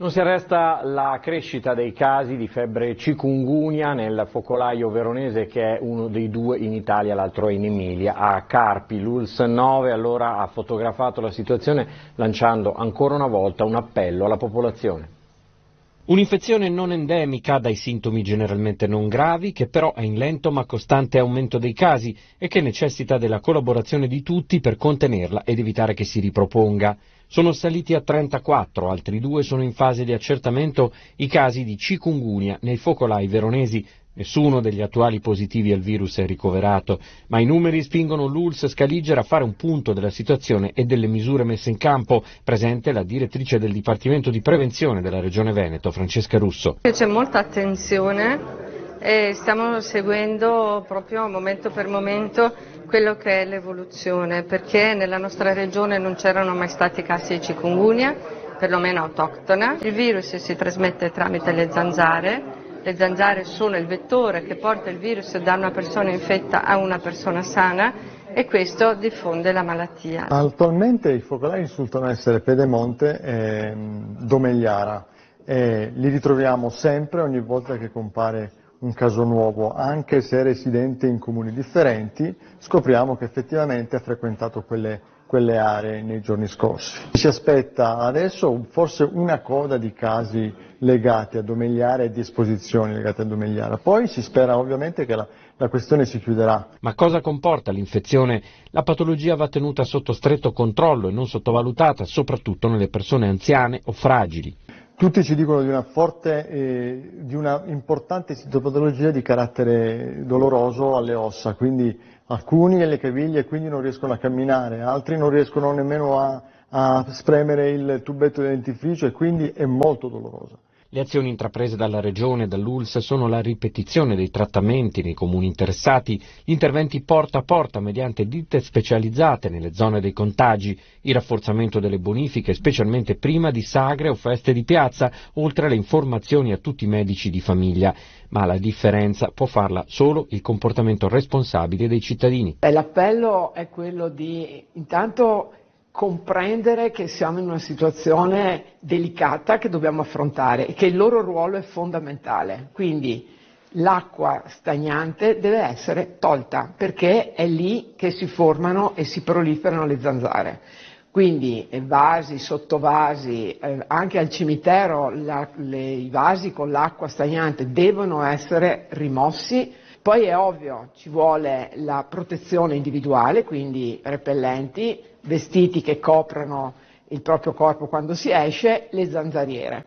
Non si arresta la crescita dei casi di febbre chikungunya nel focolaio veronese, che è uno dei due in Italia, l'altro è in Emilia. A Carpi l'ULSS 9 allora ha fotografato la situazione lanciando ancora una volta un appello alla popolazione. Un'infezione non endemica, dai sintomi generalmente non gravi, che però è in lento ma costante aumento dei casi e che necessita della collaborazione di tutti per contenerla ed evitare che si riproponga. Sono saliti a 34, altri 2 sono in fase di accertamento i casi di chikungunya nei focolai veronesi. Nessuno degli attuali positivi al virus è ricoverato, ma i numeri spingono l'ULSS Scaligera a fare un punto della situazione e delle misure messe in campo. Presente la direttrice del Dipartimento di Prevenzione della Regione Veneto, Francesca Russo. C'è molta attenzione e stiamo seguendo proprio momento per momento quello che è l'evoluzione, perché nella nostra regione non c'erano mai stati casi di chikungunya, perlomeno autoctona. Il virus si trasmette tramite le zanzare. Le zanzare sono il vettore che porta il virus da una persona infetta a una persona sana e questo diffonde la malattia. Attualmente i focolai risultano essere Pedemonte e Domegliara e li ritroviamo sempre ogni volta che compare un caso nuovo, anche se residente in comuni differenti, scopriamo che effettivamente ha frequentato quelle aree nei giorni scorsi. Si aspetta adesso forse una coda di casi legati a Domegliara e di esposizioni legate a Domegliara, poi si spera ovviamente che la questione si chiuderà. Ma cosa comporta l'infezione? La patologia va tenuta sotto stretto controllo e non sottovalutata, soprattutto nelle persone anziane o fragili. Tutti ci dicono di una importante citopatologia di carattere doloroso alle ossa, quindi alcuni alle caviglie e quindi non riescono a camminare, altri non riescono nemmeno a spremere il tubetto di dentifricio e quindi è molto dolorosa. Le azioni intraprese dalla Regione e dall'ULSS sono la ripetizione dei trattamenti nei comuni interessati, gli interventi porta a porta mediante ditte specializzate nelle zone dei contagi, il rafforzamento delle bonifiche specialmente prima di sagre o feste di piazza, oltre alle informazioni a tutti i medici di famiglia. Ma la differenza può farla solo il comportamento responsabile dei cittadini. L'appello è quello di intanto comprendere che siamo in una situazione delicata che dobbiamo affrontare e che il loro ruolo è fondamentale. Quindi l'acqua stagnante deve essere tolta perché è lì che si formano e si proliferano le zanzare. Quindi vasi, sottovasi, anche al cimitero i vasi con l'acqua stagnante devono essere rimossi. Poi è ovvio, ci vuole la protezione individuale, quindi repellenti, vestiti che coprano il proprio corpo quando si esce, le zanzariere.